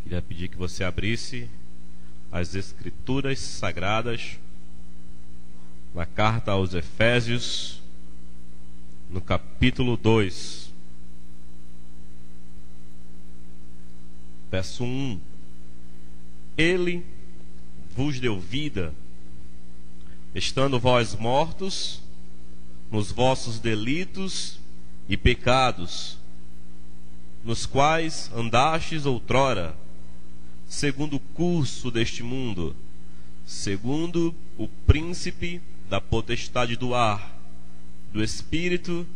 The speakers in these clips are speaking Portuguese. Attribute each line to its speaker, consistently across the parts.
Speaker 1: Queria pedir que você abrisse as Escrituras Sagradas na carta aos Efésios, no capítulo 2, verso 1. Ele vos deu vida, estando vós mortos nos vossos delitos e pecados, nos quais andastes outrora, segundo o curso deste mundo, segundo o príncipe da potestade do ar, do espírito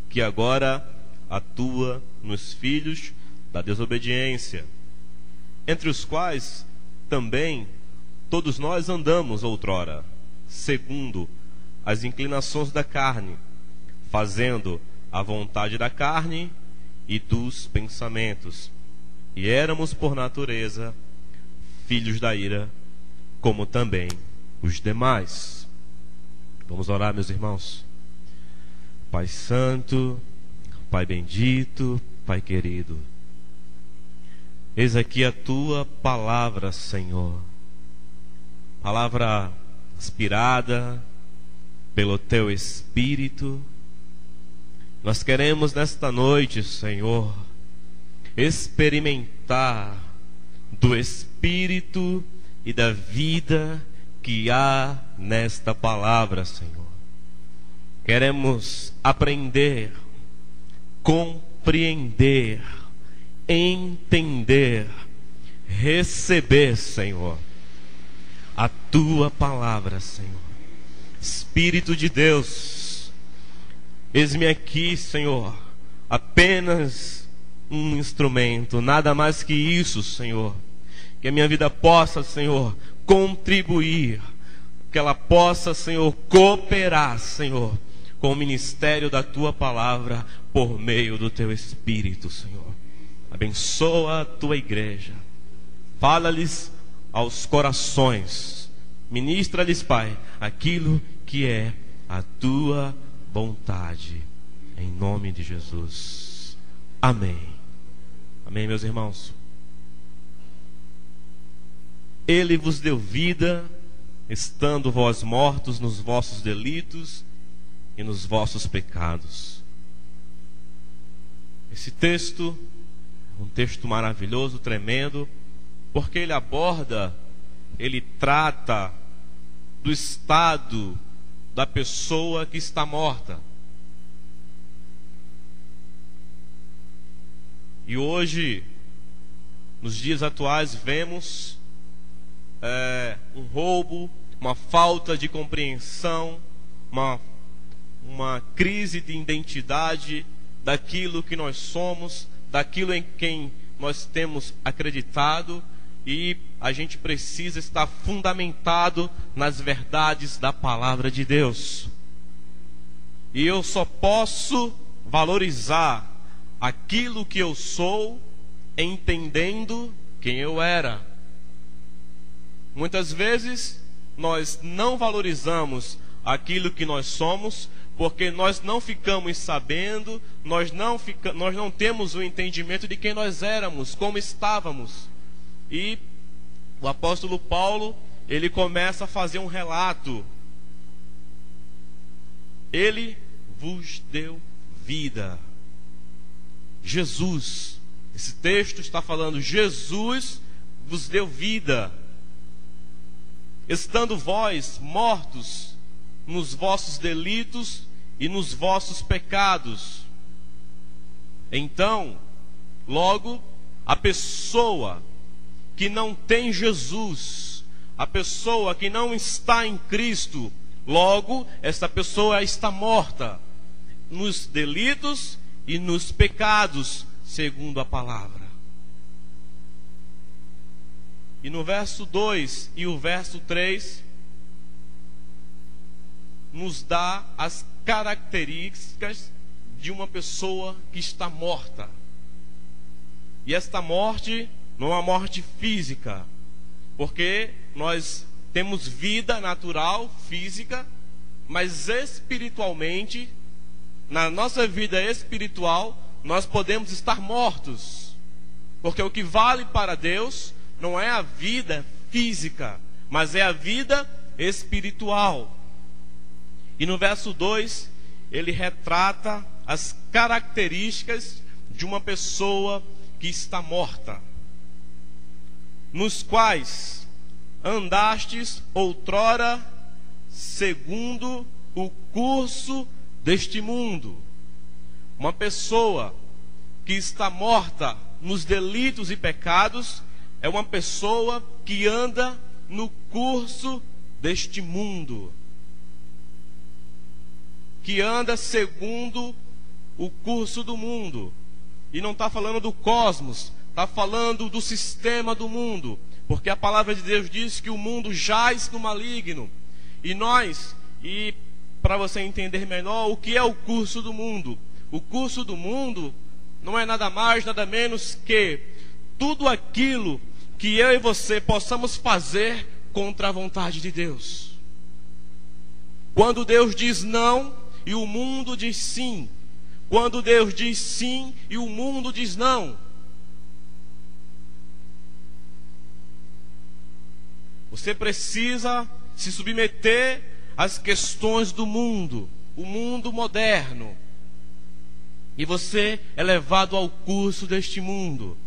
Speaker 1: que agora atua nos filhos da desobediência, entre os quais também todos nós andamos outrora, segundo as inclinações da carne, fazendo a vontade da carne e dos pensamentos. E éramos por natureza filhos da ira, como também os demais. Vamos orar, meus irmãos. Pai Santo, Pai bendito, Pai querido, eis aqui a Tua palavra, Senhor. Palavra inspirada pelo Teu Espírito. Nós queremos nesta noite, Senhor, experimentar do Espírito e da vida que há nesta palavra, Senhor. Queremos aprender, compreender, entender, receber, Senhor, a Tua palavra, Senhor. Espírito de Deus, eis-me aqui, Senhor, apenas um instrumento, nada mais que isso, Senhor. Que a minha vida possa, Senhor, contribuir, que ela possa, Senhor, cooperar, Senhor, com o ministério da Tua palavra por meio do Teu Espírito, Senhor. Abençoa a Tua igreja, fala-lhes aos corações, ministra-lhes, Pai, aquilo que é a Tua vontade, em nome de Jesus. Amém. Amém, meus irmãos. Ele vos deu vida, estando vós mortos nos vossos delitos e nos vossos pecados. Esse texto é um texto maravilhoso, tremendo, porque ele aborda, ele trata do estado da pessoa que está morta. E hoje, nos dias atuais, vemos um roubo, uma falta de compreensão, uma crise de identidade daquilo que nós somos, daquilo em quem nós temos acreditado, e a gente precisa estar fundamentado nas verdades da palavra de Deus. E eu só posso valorizar aquilo que eu sou entendendo quem eu era. Muitas vezes nós não valorizamos aquilo que nós somos porque nós não ficamos sabendo, nós não temos o entendimento de quem nós éramos, como estávamos. E o apóstolo Paulo, ele começa a fazer um relato. Ele vos deu vida. Jesus, esse texto está falando, Jesus vos deu vida, estando vós mortos nos vossos delitos e nos vossos pecados. Então, logo, a pessoa que não tem Jesus, a pessoa que não está em Cristo, logo, essa pessoa está morta nos delitos e nos pecados, segundo a palavra. E no verso 2 e o verso 3 nos dá as características de uma pessoa que está morta. E esta morte não é uma morte física, porque nós temos vida natural, física, mas espiritualmente, na nossa vida espiritual, nós podemos estar mortos. Porque o que vale para Deus não é a vida física, mas é a vida espiritual. E no verso 2, ele retrata as características de uma pessoa que está morta, nos quais andastes outrora segundo o curso deste mundo. Uma pessoa que está morta nos delitos e pecados é uma pessoa que anda no curso deste mundo, que anda segundo o curso do mundo. E não está falando do cosmos, está falando do sistema do mundo, porque a palavra de Deus diz que o mundo jaz no maligno. E para você entender melhor, o que é o curso do mundo? O curso do mundo não é nada mais, nada menos que tudo aquilo que eu e você possamos fazer contra a vontade de Deus. Quando Deus diz não e o mundo diz sim. Quando Deus diz sim e o mundo diz não. Você precisa se submeter às questões do mundo, o mundo moderno. E você é levado ao curso deste mundo.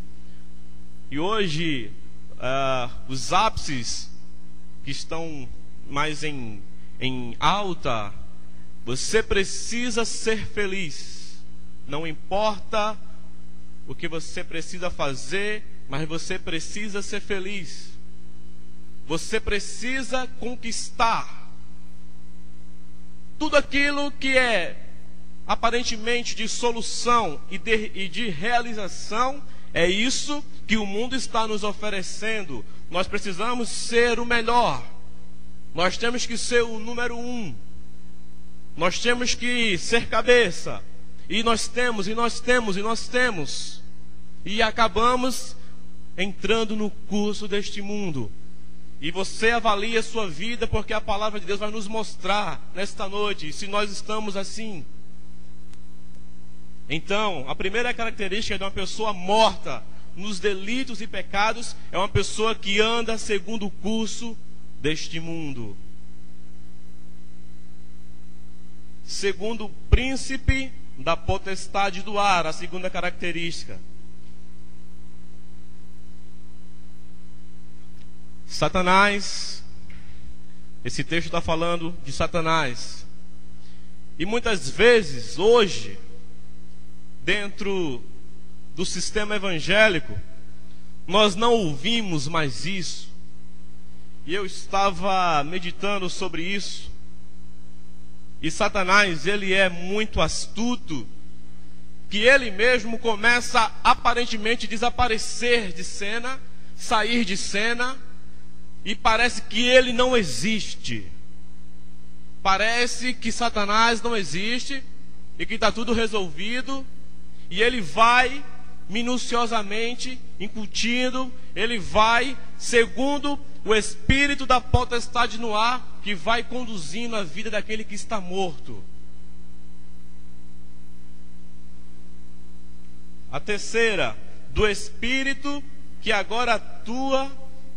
Speaker 1: E hoje, os ápices que estão mais em alta, você precisa ser feliz. Não importa o que você precisa fazer, mas você precisa ser feliz. Você precisa conquistar tudo aquilo que é aparentemente de solução e de realização. É isso que o mundo está nos oferecendo. Nós precisamos ser o melhor. Nós temos que ser o número 1. Nós temos que ser cabeça. E nós temos. E acabamos entrando no curso deste mundo. E você avalia a sua vida, porque a palavra de Deus vai nos mostrar nesta noite se nós estamos assim. Então, a primeira característica de uma pessoa morta nos delitos e pecados é uma pessoa que anda segundo o curso deste mundo. Segundo o príncipe da potestade do ar, a segunda característica. Satanás, esse texto está falando de Satanás. E muitas vezes, hoje, dentro do sistema evangélico, nós não ouvimos mais isso. E eu estava meditando sobre isso. E Satanás, ele é muito astuto, que ele mesmo começa a aparentemente desaparecer de cena, sair de cena, e parece que ele não existe. Parece que Satanás não existe e que está tudo resolvido. E ele vai minuciosamente incutindo, ele vai segundo o espírito da potestade no ar, que vai conduzindo a vida daquele que está morto. A terceira, do espírito que agora atua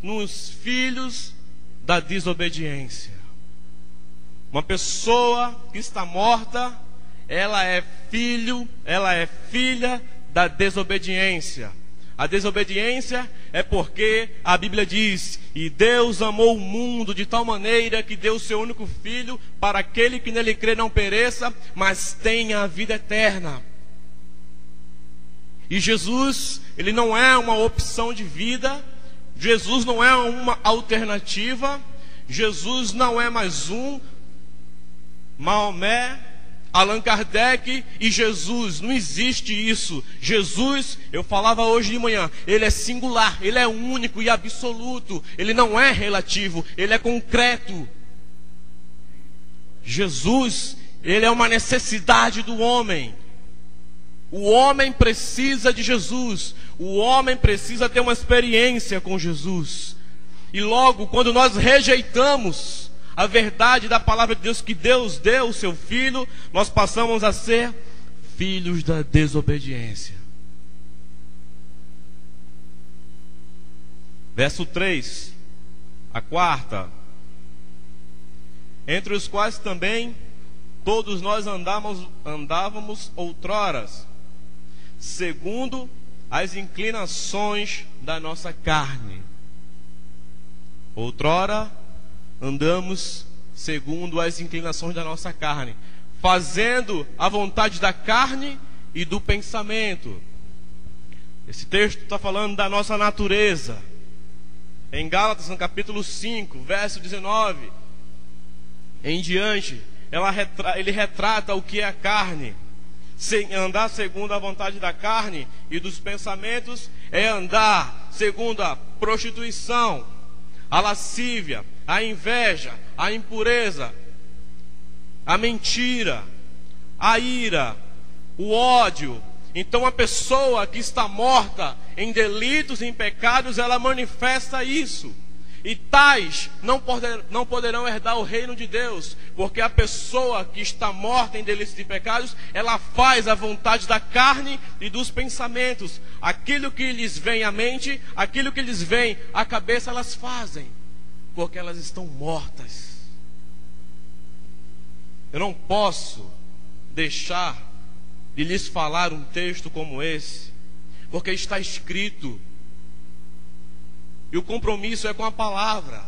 Speaker 1: nos filhos da desobediência. Uma pessoa que está morta, ela é filho, ela é filha da desobediência. A desobediência é porque a Bíblia diz: e Deus amou o mundo de tal maneira que deu o seu único filho, para aquele que nele crê não pereça, mas tenha a vida eterna. E Jesus, ele não é uma opção de vida. Jesus não é uma alternativa. Jesus não é mais um Maomé, Allan Kardec e Jesus. Não existe isso. Jesus, eu falava hoje de manhã, ele é singular, ele é único e absoluto. Ele não é relativo, ele é concreto. Jesus, ele é uma necessidade do homem. O homem precisa de Jesus. O homem precisa ter uma experiência com Jesus. E logo, quando nós rejeitamos a verdade da palavra de Deus, que Deus deu o seu Filho, nós passamos a ser filhos da desobediência. Verso 3, a quarta: entre os quais também todos nós andávamos outroras, segundo as inclinações da nossa carne. Outrora andamos segundo as inclinações da nossa carne, fazendo a vontade da carne e do pensamento. Esse texto está falando da nossa natureza. Em Gálatas, no capítulo 5, verso 19 em diante, ele retrata o que é a carne. Andar segundo a vontade da carne e dos pensamentos é andar segundo a prostituição, a lascívia, a inveja, a impureza, a mentira, a ira, o ódio. Então a pessoa que está morta em delitos e em pecados, ela manifesta isso. E tais não poderão herdar o reino de Deus, porque a pessoa que está morta em delitos e pecados, ela faz a vontade da carne e dos pensamentos. Aquilo que lhes vem à mente, aquilo que lhes vem à cabeça, elas fazem, porque elas estão mortas. Eu não posso deixar de lhes falar um texto como esse, porque está escrito. E o compromisso é com a palavra.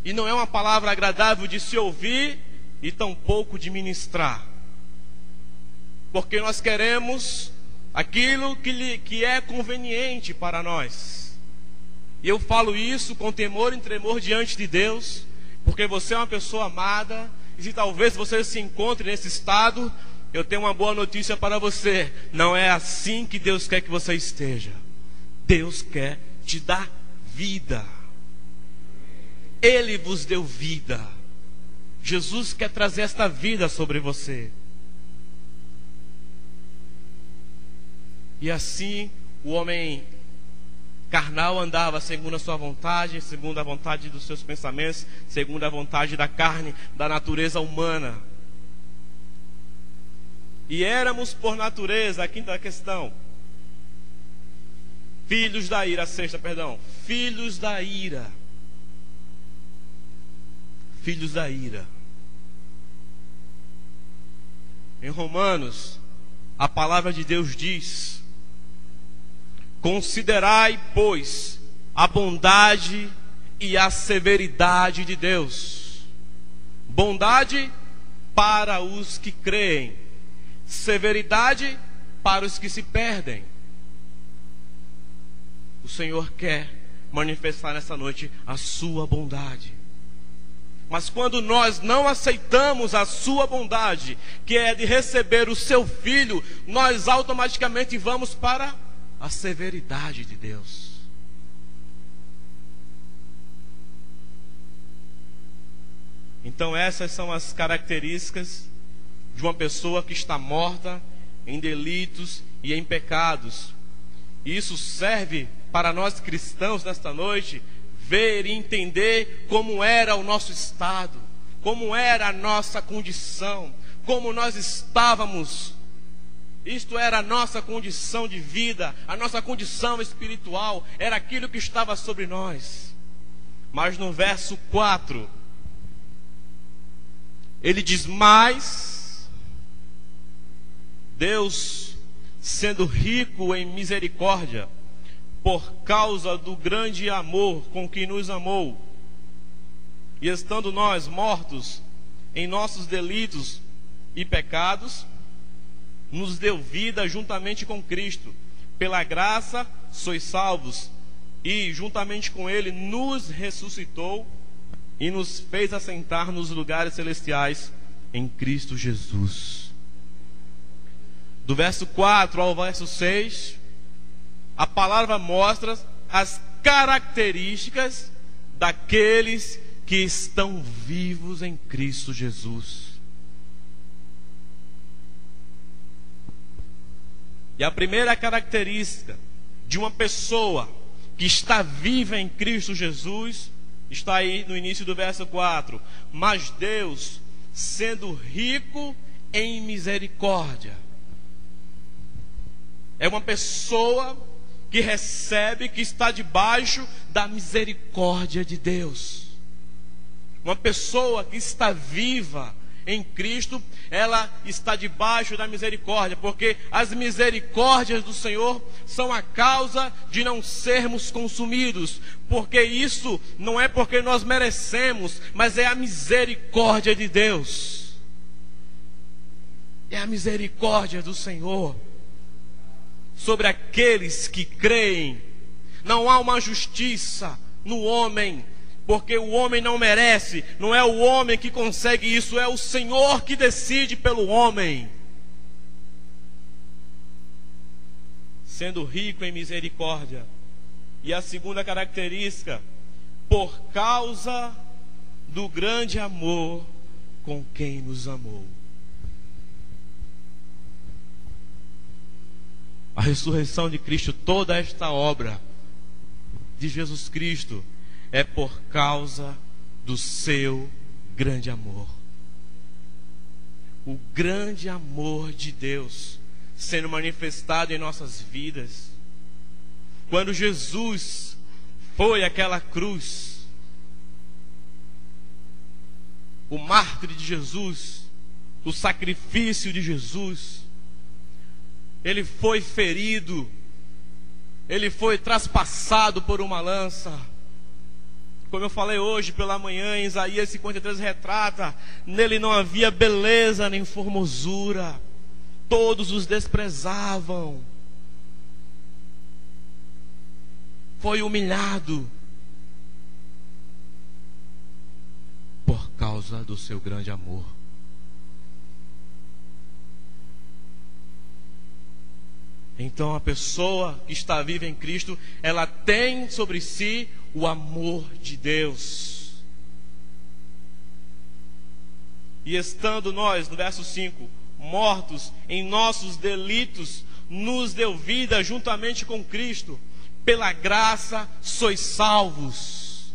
Speaker 1: E não é uma palavra agradável de se ouvir e tampouco de ministrar. Porque nós queremos aquilo que é conveniente para nós. E eu falo isso com temor e tremor diante de Deus, porque você é uma pessoa amada. E se talvez você se encontre nesse estado, eu tenho uma boa notícia para você. Não é assim que Deus quer que você esteja. Deus quer te dar vida. Ele vos deu vida. Jesus quer trazer esta vida sobre você. E assim o homem carnal andava segundo a sua vontade, segundo a vontade dos seus pensamentos, segundo a vontade da carne, da natureza humana. E éramos por natureza, a quinta questão, filhos da ira, a sexta, perdão. Filhos da ira. Filhos da ira. Em Romanos, a palavra de Deus diz: considerai, pois, a bondade e a severidade de Deus. Bondade para os que creem, severidade para os que se perdem. O Senhor quer manifestar nessa noite a sua bondade. Mas quando nós não aceitamos a sua bondade, que é de receber o seu filho, nós automaticamente vamos para a severidade de Deus. Então essas são as características de uma pessoa que está morta em delitos e em pecados. E isso serve para nós cristãos nesta noite ver e entender como era o nosso estado, como era a nossa condição, como nós estávamos. Isto era a nossa condição de vida, a nossa condição espiritual, era aquilo que estava sobre nós. Mas no verso 4, ele diz: mas Deus, sendo rico em misericórdia, por causa do grande amor com que nos amou, e estando nós mortos em nossos delitos e pecados, nos deu vida juntamente com Cristo. Pela graça sois salvos, e juntamente com Ele nos ressuscitou e nos fez assentar nos lugares celestiais em Cristo Jesus. Do verso 4 ao verso 6, a palavra mostra as características daqueles que estão vivos em Cristo Jesus. E a primeira característica de uma pessoa que está viva em Cristo Jesus está aí no início do verso 4. Mas Deus, sendo rico em misericórdia, é uma pessoa que recebe, que está debaixo da misericórdia de Deus. Uma pessoa que está viva em Cristo, ela está debaixo da misericórdia, porque as misericórdias do Senhor são a causa de não sermos consumidos, porque isso não é porque nós merecemos, mas é a misericórdia de Deus. É a misericórdia do Senhor sobre aqueles que creem. Não há uma justiça no homem, porque o homem não merece. Não é o homem que consegue isso, é o Senhor que decide pelo homem. Sendo rico em misericórdia. E a segunda característica, por causa do grande amor com quem nos amou. A ressurreição de Cristo, toda esta obra de Jesus Cristo, é por causa do seu grande amor. O grande amor de Deus sendo manifestado em nossas vidas. Quando Jesus foi àquela cruz, o mártir de Jesus, o sacrifício de Jesus, ele foi ferido, ele foi traspassado por uma lança. Como eu falei hoje pela manhã, em Isaías 53 retrata, nele não havia beleza nem formosura, todos os desprezavam. Foi humilhado por causa do seu grande amor. Então a pessoa que está viva em Cristo, ela tem sobre si o amor de Deus. E estando nós, no verso 5, mortos em nossos delitos, nos deu vida juntamente com Cristo. Pela graça sois salvos.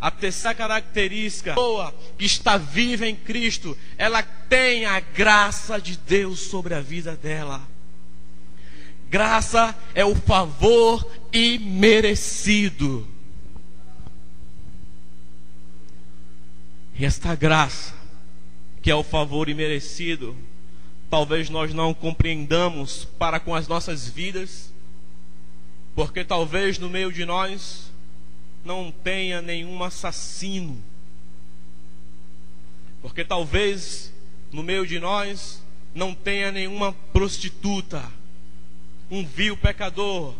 Speaker 1: A terceira característica, a pessoa que está viva em Cristo, ela tem a graça de Deus sobre a vida dela. Graça é o favor imerecido. E esta graça, que é o favor imerecido, talvez nós não compreendamos para com as nossas vidas, porque talvez no meio de nós não tenha nenhum assassino, porque talvez no meio de nós não tenha nenhuma prostituta, um vil pecador,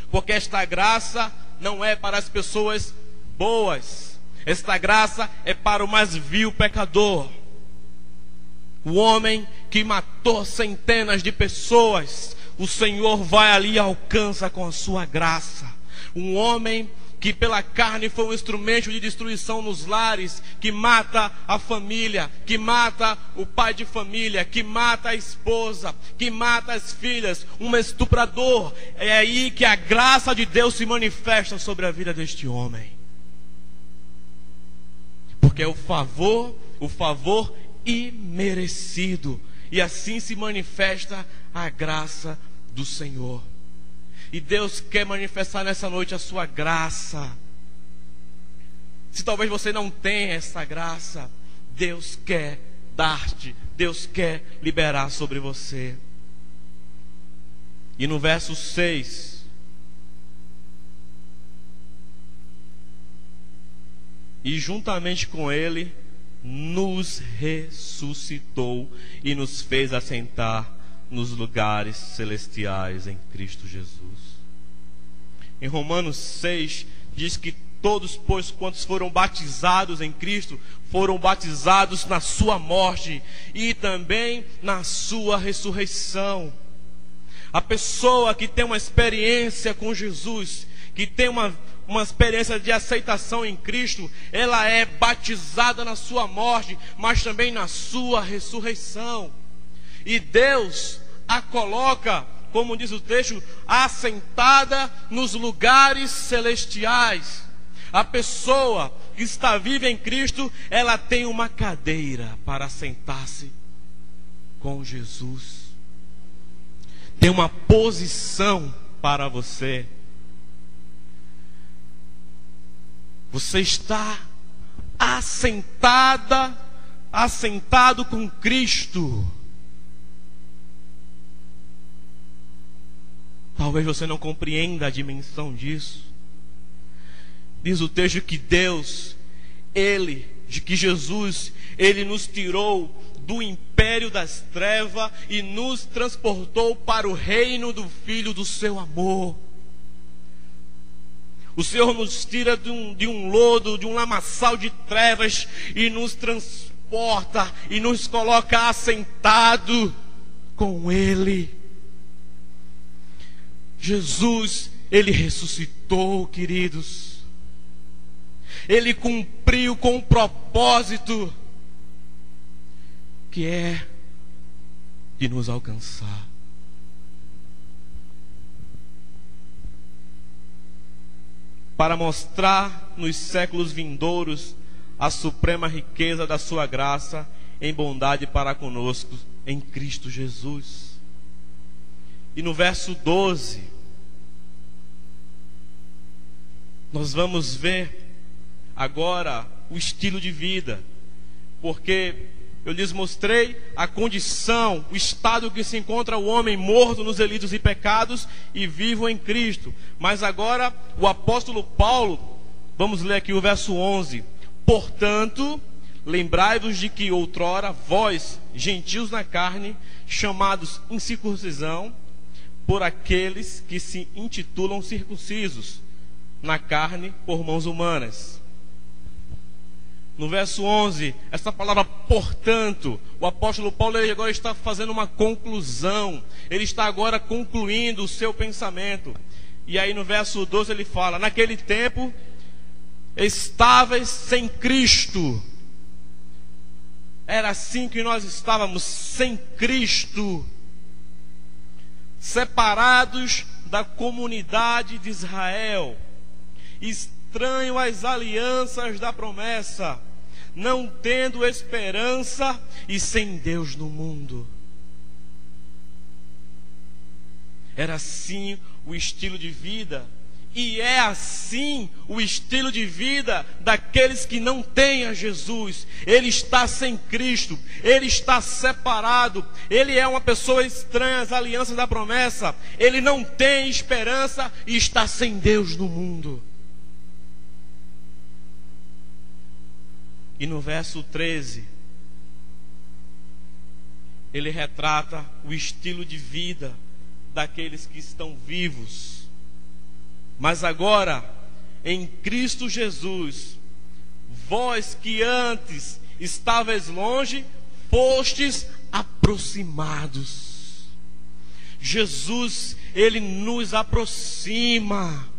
Speaker 1: porque esta graça não é para as pessoas boas, esta graça é para o mais vil pecador, o homem que matou centenas de pessoas. O Senhor vai ali e alcança com a sua graça. Um homem que pela carne foi um instrumento de destruição nos lares, que mata a família, que mata o pai de família, que mata a esposa, que mata as filhas, um estuprador. É aí que a graça de Deus se manifesta sobre a vida deste homem. Porque é o favor imerecido. E assim se manifesta a graça do Senhor. E Deus quer manifestar nessa noite a sua graça. Se talvez você não tenha essa graça, Deus quer dar-te, Deus quer liberar sobre você. E no verso 6, e juntamente com ele nos ressuscitou e nos fez assentar nos lugares celestiais em Cristo Jesus. Em Romanos 6 diz que todos, pois, quantos foram batizados em Cristo, foram batizados na sua morte e também na sua ressurreição. A pessoa que tem uma experiência com Jesus, que tem uma experiência de aceitação em Cristo, ela é batizada na sua morte, mas também na sua ressurreição. E Deus a coloca, como diz o texto, assentada nos lugares celestiais. A pessoa que está viva em Cristo, ela tem uma cadeira para sentar-se com Jesus. Tem uma posição para você. Você está assentado com Cristo. Talvez você não compreenda a dimensão disso. Diz o texto que Jesus, Ele nos tirou do império das trevas e nos transportou para o reino do Filho do seu amor. O Senhor nos tira de um lodo, de um lamaçal de trevas e nos transporta e nos coloca assentado com Ele. Jesus, Ele ressuscitou, queridos. Ele cumpriu com o propósito que é de nos alcançar. Para mostrar nos séculos vindouros a suprema riqueza da sua graça em bondade para conosco em Cristo Jesus. E no verso 12, nós vamos ver agora o estilo de vida, porque eu lhes mostrei a condição, o estado que se encontra o homem morto nos delitos e pecados e vivo em Cristo. Mas agora o apóstolo Paulo, vamos ler aqui o verso 11. Portanto, lembrai-vos de que outrora vós, gentios na carne, chamados incircuncisão, por aqueles que se intitulam circuncisos, na carne por mãos humanas. No verso 11, essa palavra portanto, o apóstolo Paulo ele agora está fazendo uma conclusão. Ele está agora concluindo o seu pensamento. E aí no verso 12 ele fala: naquele tempo estáveis sem Cristo. Era assim que nós estávamos, sem Cristo, separados da comunidade de Israel, estranho às alianças da promessa, não tendo esperança e sem Deus no mundo. Era assim o estilo de vida, e é assim o estilo de vida daqueles que não têm a Jesus. Ele está sem Cristo, ele está separado, ele é uma pessoa estranha às alianças da promessa, ele não tem esperança e está sem Deus no mundo. E no verso 13, ele retrata o estilo de vida daqueles que estão vivos. Mas agora, em Cristo Jesus, vós que antes estáveis longe, fostes aproximados. Jesus, Ele nos aproxima.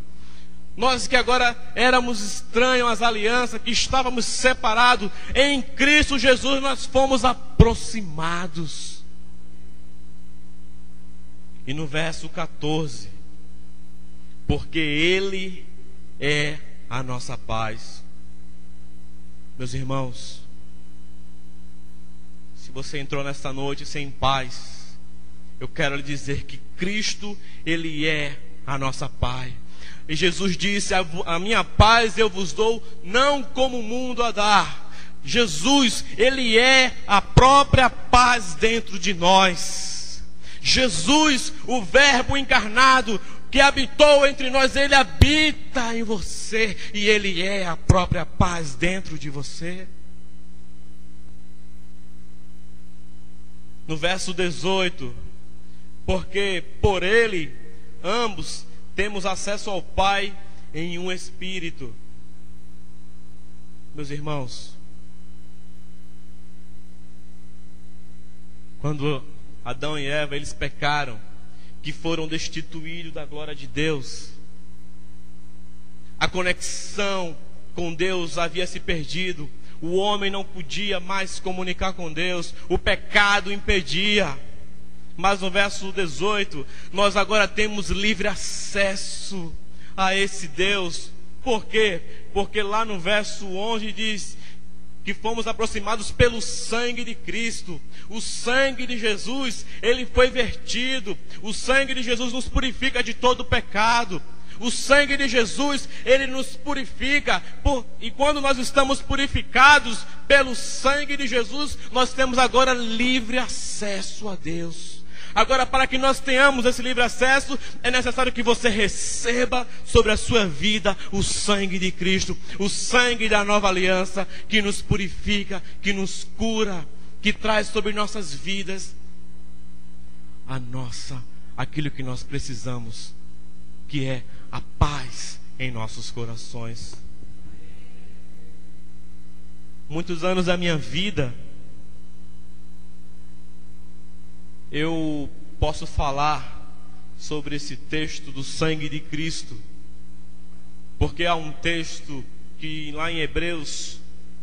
Speaker 1: Nós que agora éramos estranhos às alianças, que estávamos separados, em Cristo Jesus nós fomos aproximados. E no verso 14, porque Ele é a nossa paz. Meus irmãos, se você entrou nesta noite sem paz, eu quero lhe dizer que Cristo, Ele é a nossa paz. E Jesus disse: a minha paz eu vos dou, não como o mundo a dar. Jesus, Ele é a própria paz dentro de nós. Jesus, o Verbo encarnado, que habitou entre nós, Ele habita em você, e Ele é a própria paz dentro de você. No verso 18, porque por Ele ambos temos acesso ao Pai em um Espírito. Meus irmãos, quando Adão e Eva eles pecaram, que foram destituídos da glória de Deus, a conexão com Deus havia se perdido, o homem não podia mais se comunicar com Deus, o pecado impedia. Mas no verso 18, nós agora temos livre acesso a esse Deus. Por quê? Porque lá no verso 11 diz que fomos aproximados pelo sangue de Cristo. O sangue de Jesus, ele foi vertido. O sangue de Jesus nos purifica de todo pecado. O sangue de Jesus, ele nos purifica. E quando nós estamos purificados pelo sangue de Jesus, nós temos agora livre acesso a Deus. Agora, para que nós tenhamos esse livre acesso, é necessário que você receba sobre a sua vida o sangue de Cristo, o sangue da nova aliança, que nos purifica, que nos cura, que traz sobre nossas vidas aquilo que nós precisamos, que é a paz em nossos corações. Muitos anos da minha vida, eu posso falar sobre esse texto do sangue de Cristo, porque há um texto que lá em Hebreus,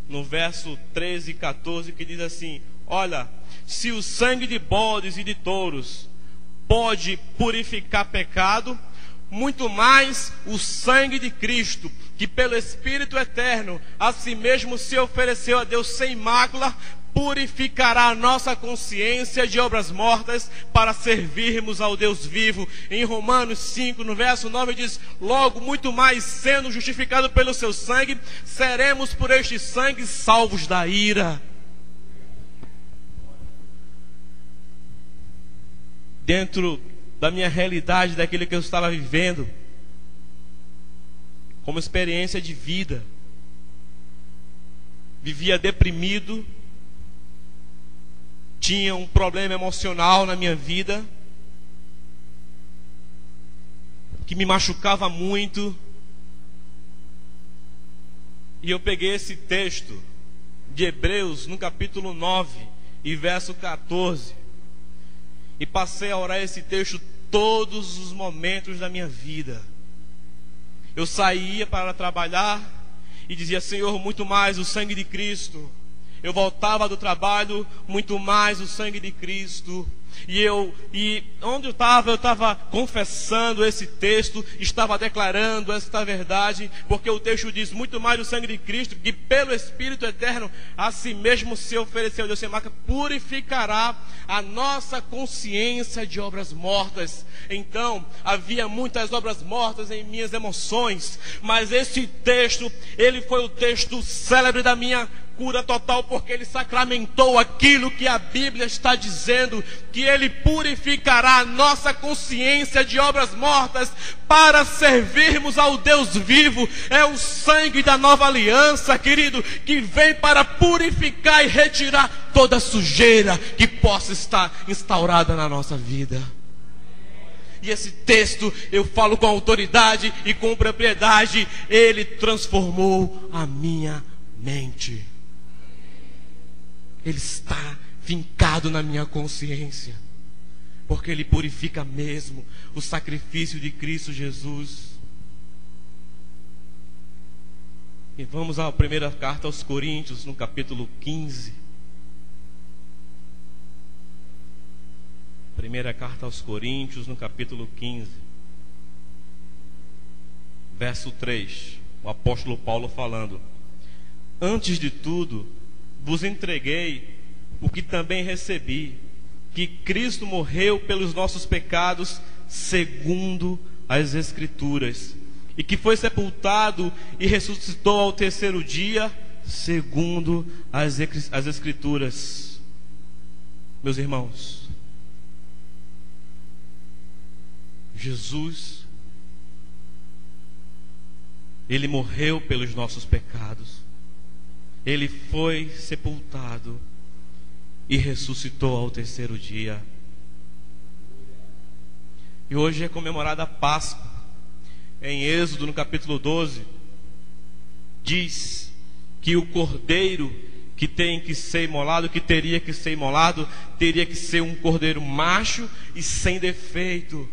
Speaker 1: no verso 13 e 14, que diz assim: olha, se o sangue de bodes e de touros pode purificar pecado, muito mais o sangue de Cristo, que pelo Espírito eterno a si mesmo se ofereceu a Deus sem mácula, purificará a nossa consciência de obras mortas para servirmos ao Deus vivo. Em Romanos 5, no verso 9 diz: logo, muito mais, sendo justificado pelo seu sangue, seremos por este sangue salvos da ira. Dentro da minha realidade, daquilo que eu estava vivendo, como experiência de vida, vivia deprimido, tinha um problema emocional na minha vida, que me machucava muito. E eu peguei esse texto de Hebreus, no capítulo 9 e verso 14, e passei a orar esse texto todos os momentos da minha vida. Eu saía para trabalhar e dizia: Senhor, muito mais o sangue de Cristo. Eu voltava do trabalho, muito mais o sangue de Cristo. E onde eu estava confessando esse texto, estava declarando esta verdade, porque o texto diz: muito mais o sangue de Cristo, que pelo Espírito eterno a si mesmo se ofereceu a Deus sem mácula, purificará a nossa consciência de obras mortas. Então, havia muitas obras mortas em minhas emoções, mas esse texto, ele foi o texto célebre da minha cura total, porque ele sacramentou aquilo que a Bíblia está dizendo, que ele purificará a nossa consciência de obras mortas para servirmos ao Deus vivo. É o sangue da nova aliança, querido, que vem para purificar e retirar toda sujeira que possa estar instaurada na nossa vida. E esse texto, eu falo com autoridade e com propriedade, ele transformou a minha mente. Ele está fincado na minha consciência, porque ele purifica mesmo o sacrifício de Cristo Jesus. E vamos à primeira carta aos Coríntios, no capítulo 15. Primeira carta aos Coríntios, no capítulo 15, verso 3, o apóstolo Paulo falando: antes de tudo, vos entreguei o que também recebi, que Cristo morreu pelos nossos pecados, segundo as Escrituras, e que foi sepultado e ressuscitou ao terceiro dia, segundo as Escrituras. Meus irmãos, Jesus, ele morreu pelos nossos pecados, ele foi sepultado e ressuscitou ao terceiro dia. E hoje é comemorada a Páscoa. Em Êxodo, no capítulo 12, diz que o cordeiro que tem que ser imolado, que teria que ser imolado, teria que ser um cordeiro macho e sem defeito.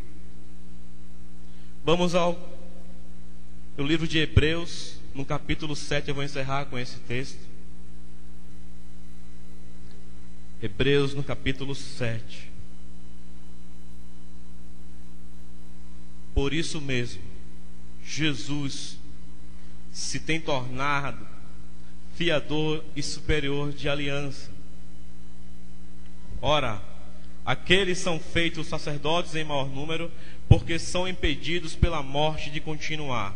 Speaker 1: Vamos ao livro de Hebreus, no capítulo 7, eu vou encerrar com esse texto. Hebreus, no capítulo 7. Por isso mesmo, Jesus se tem tornado fiador e superior de aliança. Ora, aqueles são feitos sacerdotes em maior número, porque são impedidos pela morte de continuar.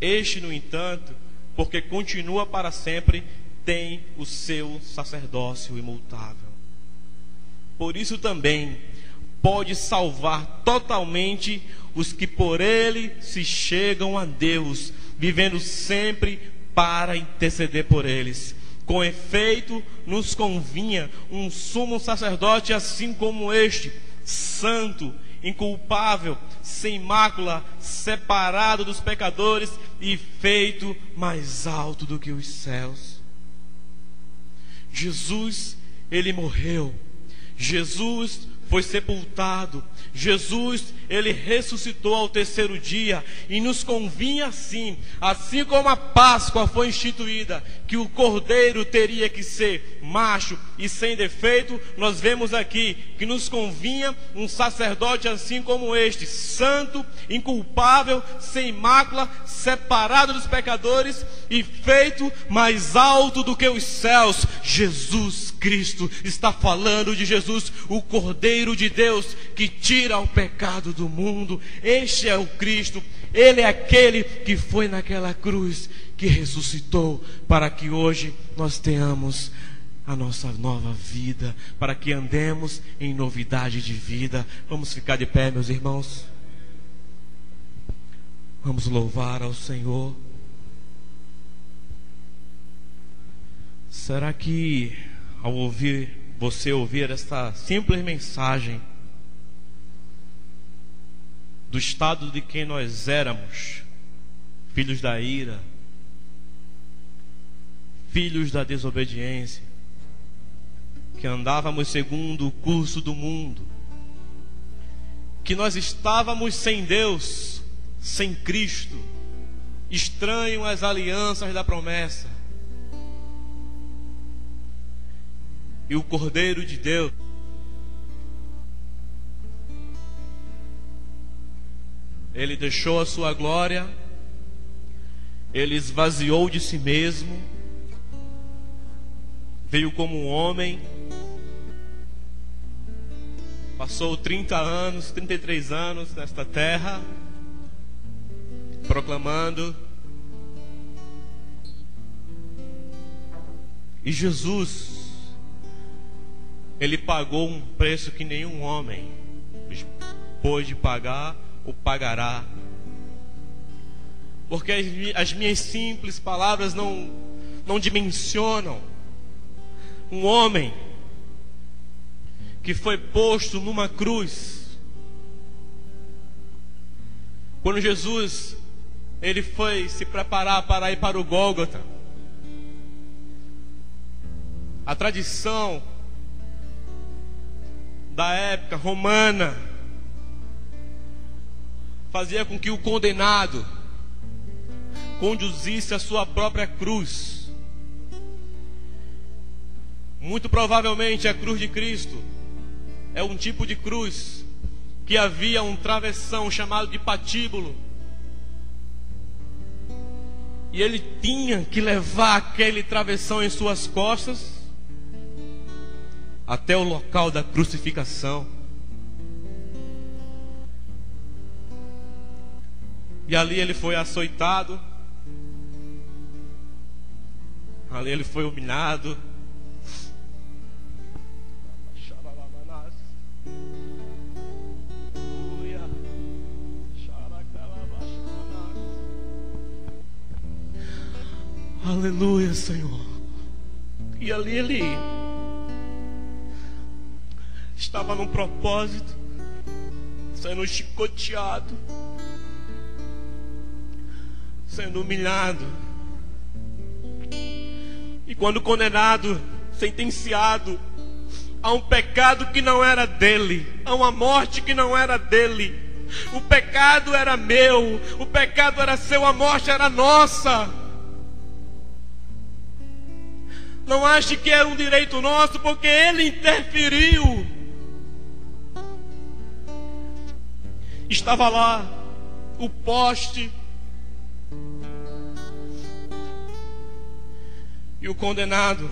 Speaker 1: Este, no entanto, porque continua para sempre, tem o seu sacerdócio imutável. Por isso também pode salvar totalmente os que por ele se chegam a Deus, vivendo sempre para interceder por eles. Com efeito, nos convinha um sumo sacerdote assim como este, santo, inculpável, sem mácula, separado dos pecadores e feito mais alto do que os céus. Jesus, ele morreu. Jesus foi sepultado. Jesus, ele ressuscitou ao terceiro dia, e nos convinha assim como a Páscoa foi instituída, que o cordeiro teria que ser macho e sem defeito, nós vemos aqui que nos convinha um sacerdote assim como este, santo, inculpável, sem mácula, separado dos pecadores e feito mais alto do que os céus. Jesus Cristo, está falando de Jesus, o Cordeiro de Deus que tira o pecado do mundo. Este é o Cristo, ele é aquele que foi naquela cruz, que ressuscitou, para que hoje nós tenhamos a nossa nova vida, para que andemos em novidade de vida. Vamos ficar de pé, meus irmãos. Vamos louvar ao Senhor. Será que ao você ouvir esta simples mensagem do estado de quem nós éramos, filhos da ira, filhos da desobediência, que andávamos segundo o curso do mundo, que nós estávamos sem Deus, sem Cristo, estranho às alianças da promessa, e o Cordeiro de Deus ele deixou a sua glória, ele esvaziou de si mesmo, veio como um homem, passou 33 anos nesta terra, proclamando. E Jesus, ele pagou um preço que nenhum homem pôde pagar ou pagará. Porque as minhas simples palavras não dimensionam um homem que foi posto numa cruz. Quando Jesus ele foi se preparar para ir para o Gólgota, a tradição da época romana fazia com que o condenado conduzisse a sua própria cruz. Muito provavelmente a cruz de Cristo é um tipo de cruz que havia um travessão chamado de patíbulo, e ele tinha que levar aquele travessão em suas costas até o local da crucificação. E ali ele foi açoitado, ali ele foi humilhado, aleluia, Senhor. E ali ele estava num propósito, sendo chicoteado, sendo humilhado, e quando condenado, sentenciado a um pecado que não era dele, a uma morte que não era dele. O pecado era meu, o pecado era seu, a morte era nossa. Não ache que era um direito nosso, porque ele interferiu. Estava lá o poste, E o condenado,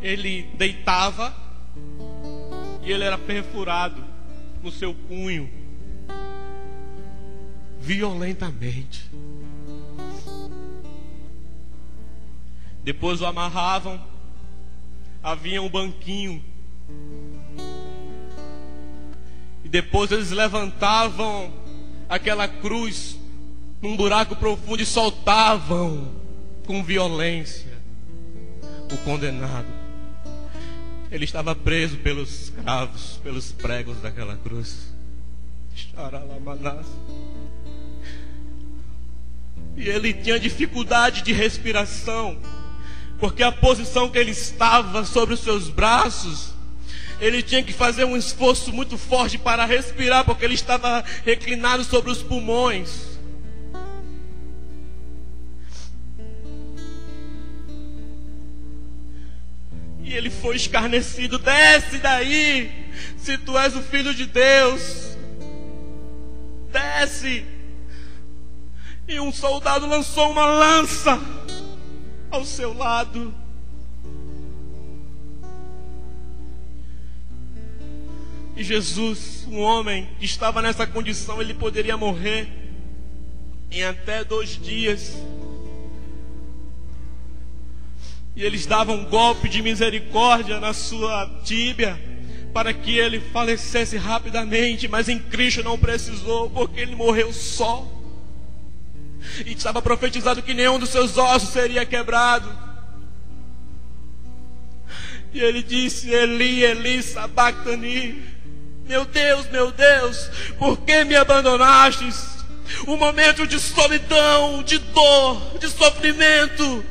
Speaker 1: ele deitava e ele era perfurado no seu punho violentamente. Depois o amarravam, havia um banquinho, e depois eles levantavam aquela cruz num buraco profundo e soltavam com violência o condenado. Ele estava preso pelos cravos, pelos pregos daquela cruz. E ele tinha dificuldade de respiração, porque a posição que ele estava sobre os seus braços, ele tinha que fazer um esforço muito forte para respirar, porque ele estava reclinado sobre os pulmões. E ele foi escarnecido: desce daí, se tu és o Filho de Deus, desce. E um soldado lançou uma lança ao seu lado. E Jesus, um homem que estava nessa condição, ele poderia morrer em até 2 dias. E eles davam um golpe de misericórdia na sua tíbia para que ele falecesse rapidamente, mas em Cristo não precisou, porque ele morreu só. E estava profetizado que nenhum dos seus ossos seria quebrado. E ele disse: Eli, Eli, sabactani. Meu Deus, por que me abandonastes? Um momento de solidão, de dor, de sofrimento.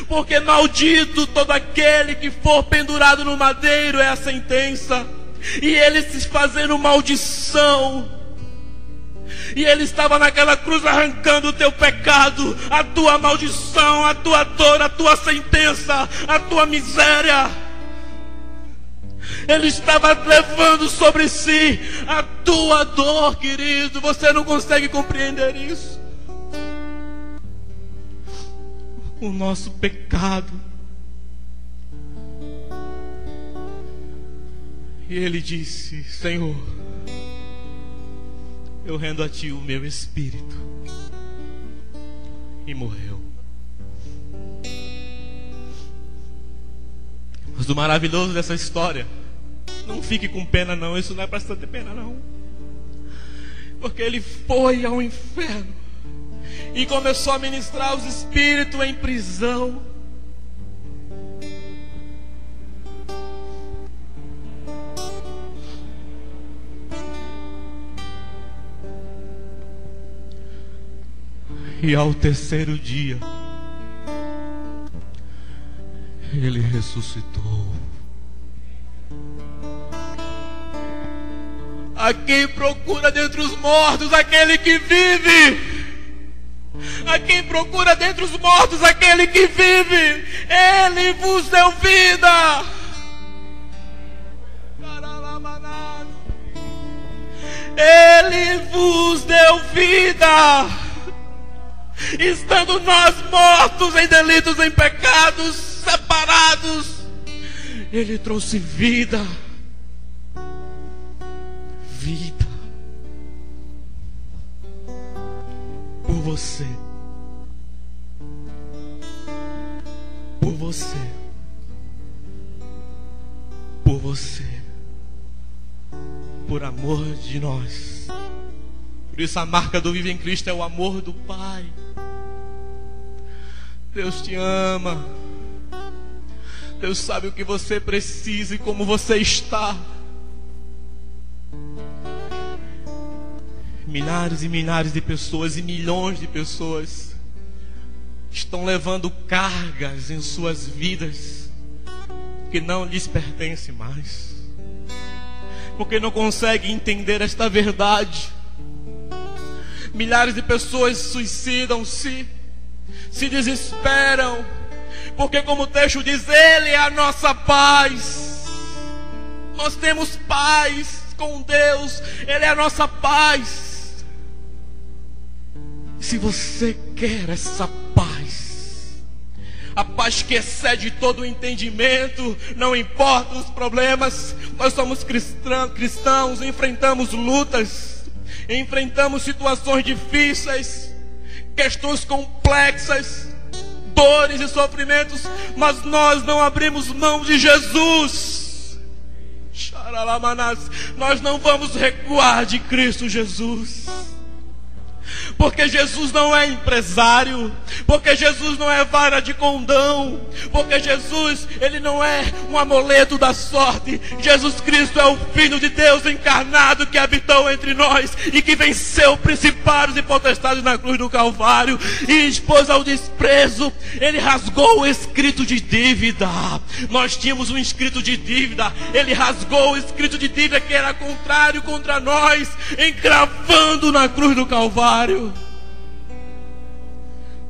Speaker 1: Porque maldito todo aquele que for pendurado no madeiro, é a sentença. E ele se fazendo maldição. E ele estava naquela cruz arrancando o teu pecado, a tua maldição, a tua dor, a tua sentença, a tua miséria. Ele estava levando sobre si a tua dor, querido. Você não consegue compreender isso? O nosso pecado. E ele disse: Senhor, eu rendo a ti o meu espírito. E morreu. Mas o maravilhoso dessa história, não fique com pena não, isso não é para ter pena não. Porque ele foi ao inferno e começou a ministrar os espíritos em prisão. E ao 3º dia, ele ressuscitou. A quem procura dentre os mortos aquele que vive. A quem procura dentre os mortos aquele que vive. Ele vos deu vida. Ele vos deu vida. Estando nós mortos em delitos, em pecados, separados, Ele trouxe vida. Vida. Por você. Por você. Por você. Por amor de nós. Por isso a marca do Vive em Cristo é o amor do Pai. Deus te ama. Deus sabe o que você precisa e como você está. Milhares e milhares de pessoas e milhões de pessoas estão levando cargas em suas vidas que não lhes pertencem mais, porque não conseguem entender esta verdade. Milhares de pessoas suicidam-se, se desesperam, porque como o texto diz, Ele é a nossa paz. Nós temos paz com Deus, Ele é a nossa paz. Se você quer essa paz, A paz que excede todo o entendimento. Não importa os problemas, nós somos cristãos, enfrentamos lutas, enfrentamos situações difíceis, questões complexas, dores e sofrimentos, mas nós não abrimos mão de Jesus. Nós não vamos recuar de Cristo Jesus. Porque Jesus não é empresário, porque Jesus não é vara de condão, porque Jesus, ele não é um amuleto da sorte. Jesus Cristo é o Filho de Deus encarnado que habitou entre nós e que venceu principados e potestades na cruz do Calvário e expôs ao desprezo. Ele rasgou o escrito de dívida. Nós tínhamos um escrito de dívida, ele rasgou o escrito de dívida que era contrário contra nós, encravando na cruz do Calvário,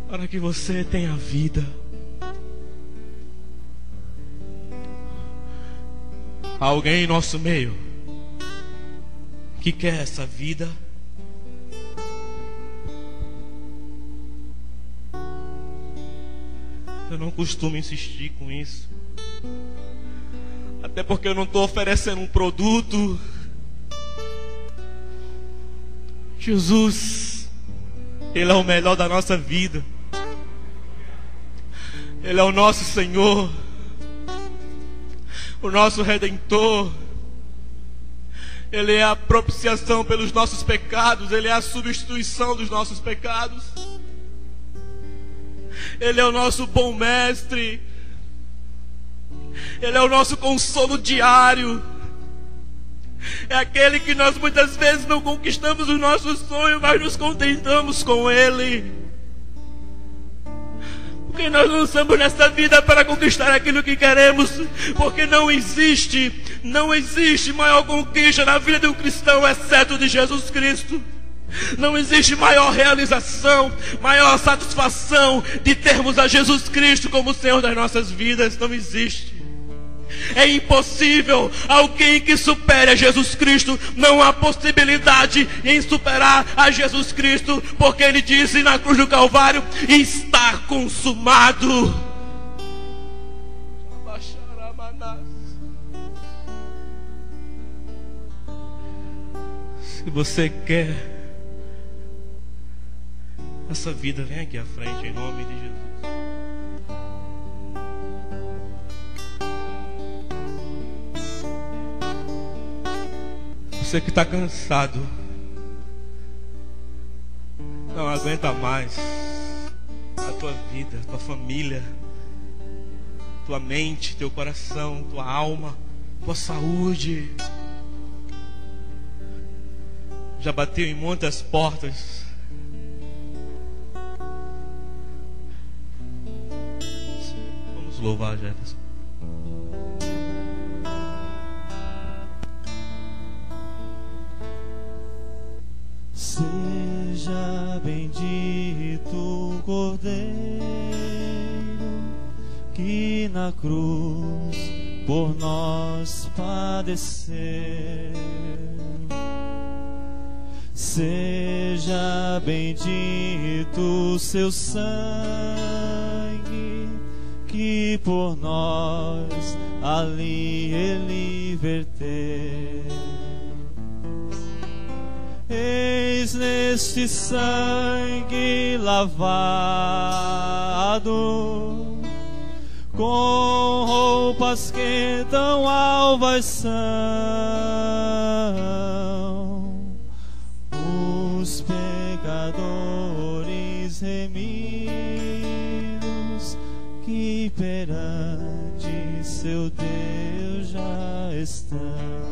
Speaker 1: para que você tenha vida. Há alguém em nosso meio que quer essa vida? Eu não costumo insistir com isso, até porque eu não estou oferecendo um produto. Jesus, ele é o melhor da nossa vida. Ele é o nosso Senhor, o nosso Redentor. Ele é a propiciação pelos nossos pecados. Ele é a substituição dos nossos pecados. Ele é o nosso bom mestre. Ele é o nosso consolo diário. É aquele que nós muitas vezes não conquistamos os nossos sonhos, mas nos contentamos com Ele. Porque nós não estamos nessa vida para conquistar aquilo que queremos. Porque não existe maior conquista na vida de um cristão, exceto de Jesus Cristo. Não existe maior realização, maior satisfação de termos a Jesus Cristo como Senhor das nossas vidas. Não existe. É impossível alguém que supere a Jesus Cristo. Não há possibilidade em superar a Jesus Cristo, porque Ele disse na cruz do Calvário: está consumado. Se você quer essa vida, vem aqui à frente em nome de Jesus. Você que está cansado, não aguenta mais a tua vida, a tua família, tua mente, teu coração, tua alma, tua saúde. Já bateu em muitas portas. Vamos louvar, Jefferson.
Speaker 2: Seja bendito o Cordeiro que na cruz por nós padeceu. Seja bendito o seu sangue que por nós ali ele verteu. Eis neste sangue lavado, com roupas que tão alvas são, os pecadores remidos que perante seu Deus já estão.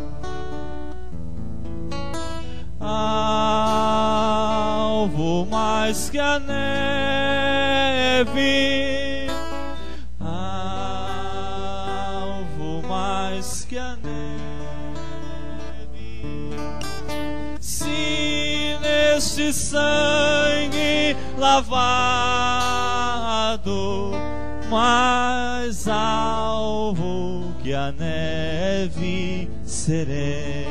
Speaker 2: Alvo mais que a neve, alvo mais que a neve. Se neste sangue lavado, mais alvo que a neve serei.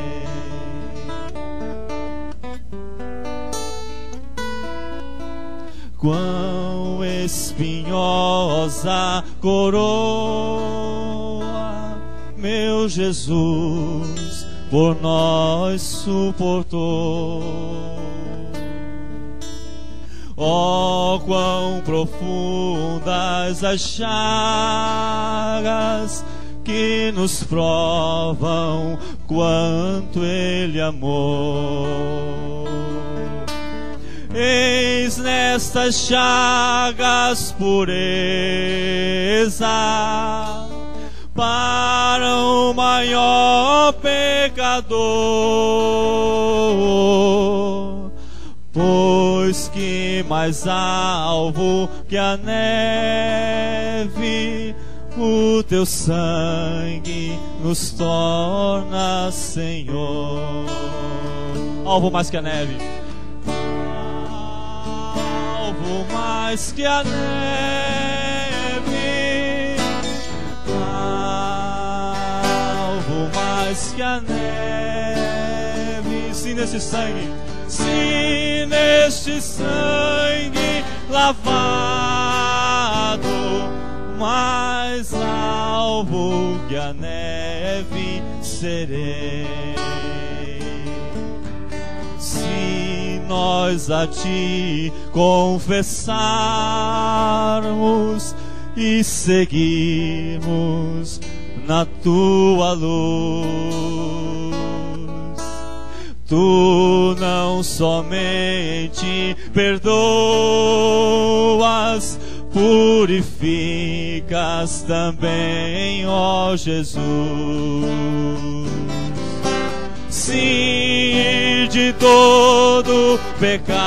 Speaker 2: Quão espinhosa coroa, meu Jesus por nós suportou. Oh, quão profundas as chagas que nos provam quanto Ele amou. Eis nestas chagas pureza para o maior pecador, pois que mais alvo que a neve o teu sangue nos torna, Senhor. Alvo mais que a neve, alvo mais que a neve, alvo mais que a neve. Se nesse sangue, se neste sangue lavado, mais alvo que a neve serei. Se nós a ti confessarmos e seguirmos na tua luz, tu não somente perdoas, purificas também, ó Jesus. Sim, de todo pecado,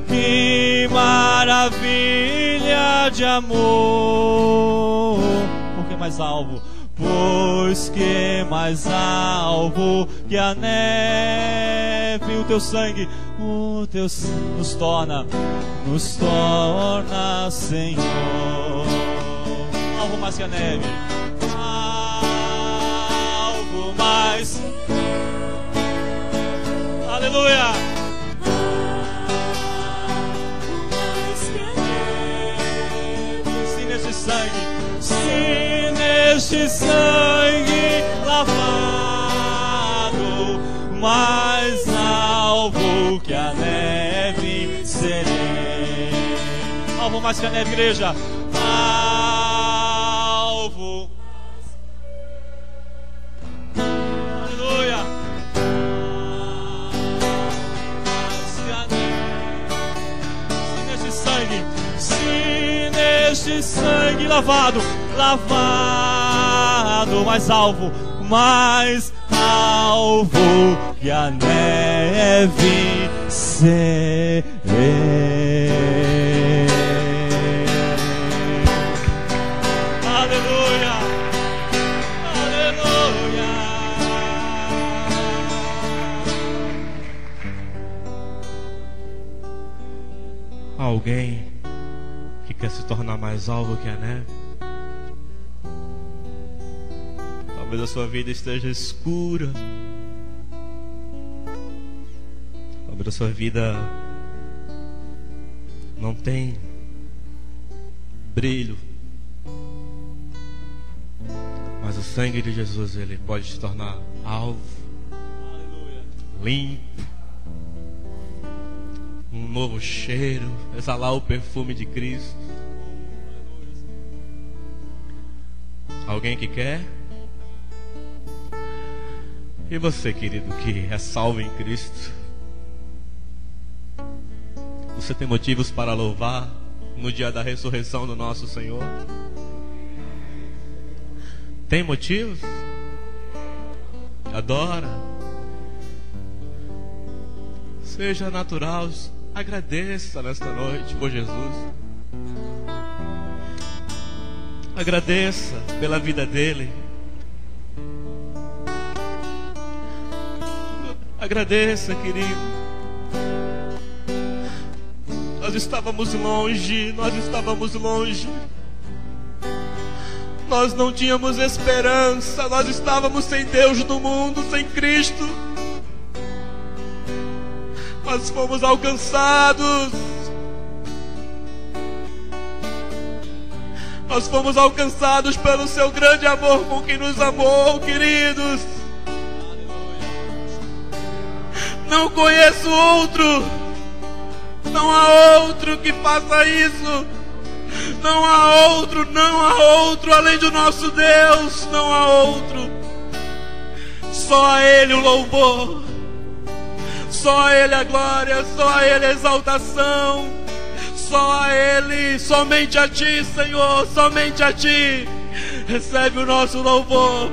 Speaker 2: que maravilha de amor. Por que mais alvo? Pois que mais alvo que a neve, o teu sangue, nos torna, Senhor. Alvo mais que a neve, alvo mais, aleluia. Se neste sangue, se neste sangue lavado, mais alvo que a neve serei. Alvo mais que a neve, igreja. Alvo. Aleluia. Mais que a neve. Se neste sangue, se neste sangue lavado, mais alvo que a neve serei. Aleluia, aleluia.
Speaker 1: Alguém que quer se tornar mais alvo que a neve? Talvez a sua vida esteja escura. Talvez a sua vida não tem brilho. Mas o sangue de Jesus, ele pode te tornar alvo.
Speaker 2: Aleluia.
Speaker 1: Limpo. Um novo cheiro. Exalar o perfume de Cristo. Alguém que quer? E você, querido, que é salvo em Cristo? Você tem motivos para louvar no dia da ressurreição do nosso Senhor? Tem motivos? Adora. Seja natural. Agradeça nesta noite por Jesus. Agradeça pela vida dele. Agradeça, querido. Nós estávamos longe. Nós não tínhamos esperança. Nós estávamos sem Deus no mundo, sem Cristo. Mas fomos alcançados Nós fomos alcançados pelo seu grande amor com que nos amou, queridos. Não conheço outro. Não há outro que faça isso. Não há outro além do nosso Deus. Não há outro. Só a Ele o louvor. Só a Ele a glória. Só a Ele a exaltação. Só a Ele, somente a Ti, Senhor, somente a Ti. Recebe o nosso louvor.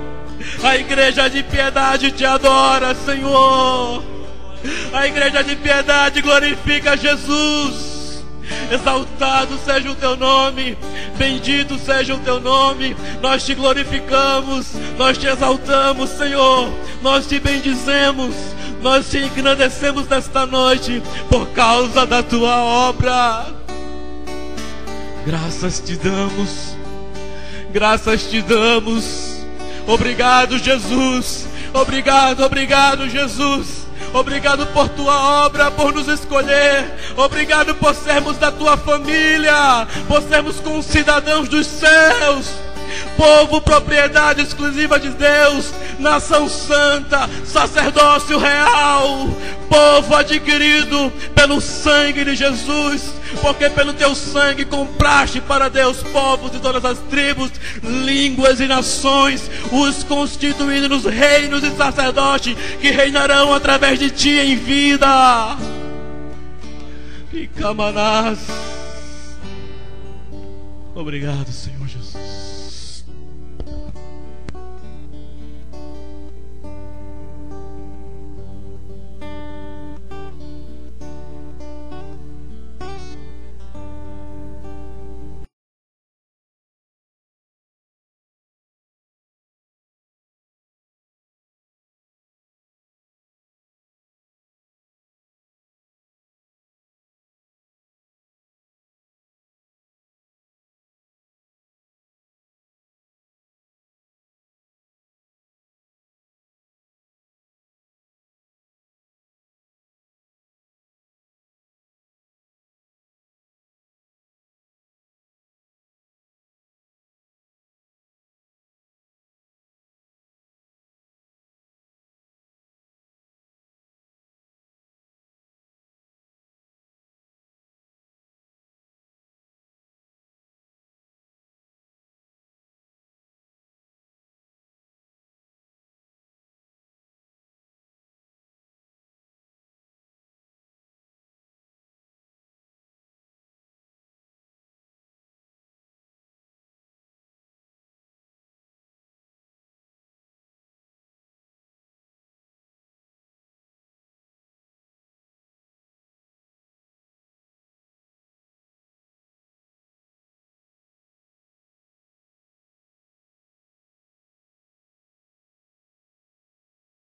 Speaker 1: A igreja de piedade te adora, Senhor. A igreja de piedade glorifica Jesus. Exaltado seja o Teu nome, bendito seja o Teu nome. Nós te glorificamos, nós te exaltamos, Senhor. Nós te bendizemos, nós te engrandecemos nesta noite por causa da Tua obra. Graças te damos, graças te damos. Obrigado, Jesus. Obrigado, obrigado, Jesus. Obrigado por Tua obra, por nos escolher. Obrigado por sermos da Tua família, por sermos concidadãos dos céus. Povo, propriedade exclusiva de Deus, nação santa, sacerdócio real, povo adquirido pelo sangue de Jesus, porque pelo Teu sangue compraste para Deus povos de todas as tribos, línguas e nações, os constituindo nos reinos e sacerdotes que reinarão através de Ti em vida. E Camanás. Obrigado, Senhor Jesus.